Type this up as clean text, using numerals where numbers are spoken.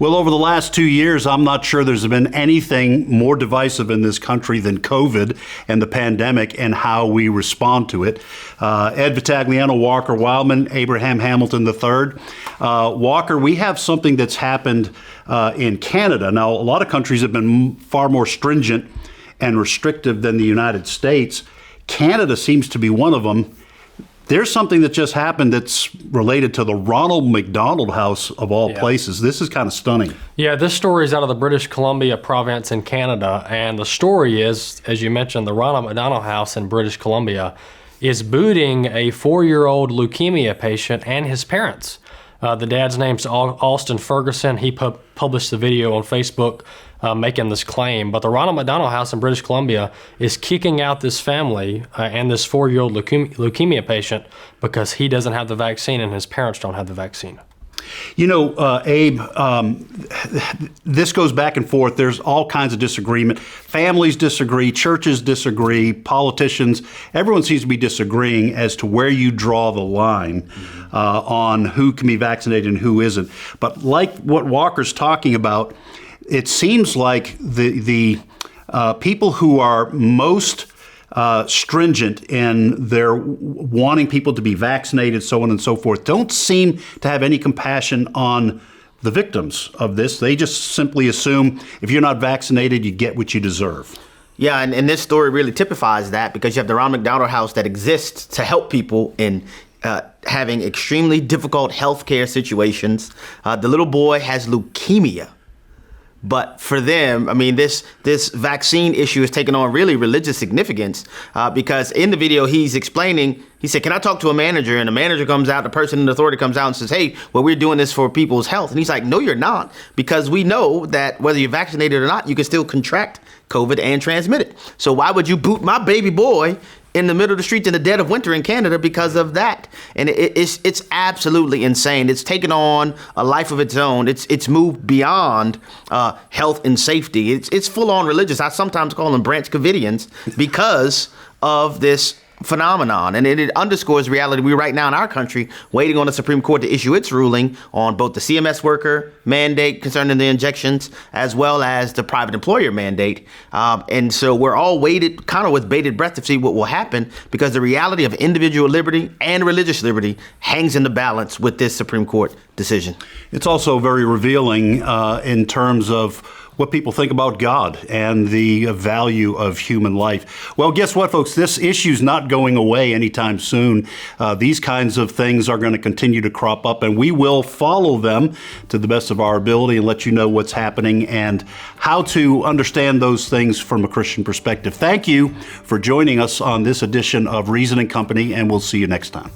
Well, over the last 2 years, I'm not sure there's been anything more divisive in this country than COVID and the pandemic and how we respond to it. Ed Vitagliano, Walker Wildman, Abraham Hamilton III. Walker, we have something that's happened in Canada. Now, a lot of countries have been far more stringent and restrictive than the United States. Canada seems to be one of them. There's something that just happened that's related to the Ronald McDonald House of all places. This is kind of stunning. Yeah, this story is out of the British Columbia province in Canada. And the story is, as you mentioned, the Ronald McDonald House in British Columbia is booting a 4-year-old leukemia patient and his parents. The dad's name's Austin Ferguson. He published the video on Facebook making this claim. But the Ronald McDonald House in British Columbia is kicking out this family and this 4-year-old leukemia patient because he doesn't have the vaccine and his parents don't have the vaccine. You know, Abe, this goes back and forth. There's all kinds of disagreement. Families disagree, churches disagree, politicians, everyone seems to be disagreeing as to where you draw the line on who can be vaccinated and who isn't. But like what Walker's talking about, it seems like the people who are most stringent in their wanting people to be vaccinated, so on and so forth, don't seem to have any compassion on the victims of this. They just simply assume if you're not vaccinated, you get what you deserve. Yeah, and this story really typifies that because you have the Ronald McDonald House that exists to help people in having extremely difficult healthcare situations. The little boy has leukemia. But for them, I mean, this vaccine issue has taken on really religious significance because in the video, he's explaining, he said, can I talk to a manager? And the manager comes out, the person in authority comes out and says, hey, well, we're doing this for people's health. And he's like, no, you're not, because we know that whether you're vaccinated or not, you can still contract COVID and transmit it. So why would you boot my baby boy in the middle of the street in the dead of winter in Canada because of that? And it's absolutely insane. It's taken on a life of its own. It's moved beyond health and safety. It's full on religious. I sometimes call them Branch Covidians because of this phenomenon. And it underscores reality. We're right now in our country waiting on the Supreme Court to issue its ruling on both the CMS worker mandate concerning the injections as well as the private employer mandate. And so we're all waited kind of with bated breath to see what will happen because the reality of individual liberty and religious liberty hangs in the balance with this Supreme Court decision. It's also very revealing in terms of what people think about God and the value of human life. Well, guess what, folks? This issue's not going away anytime soon. These kinds of things are going to continue to crop up, and we will follow them to the best of our ability and let you know what's happening and how to understand those things from a Christian perspective. Thank you for joining us on this edition of Reason and Company, and we'll see you next time.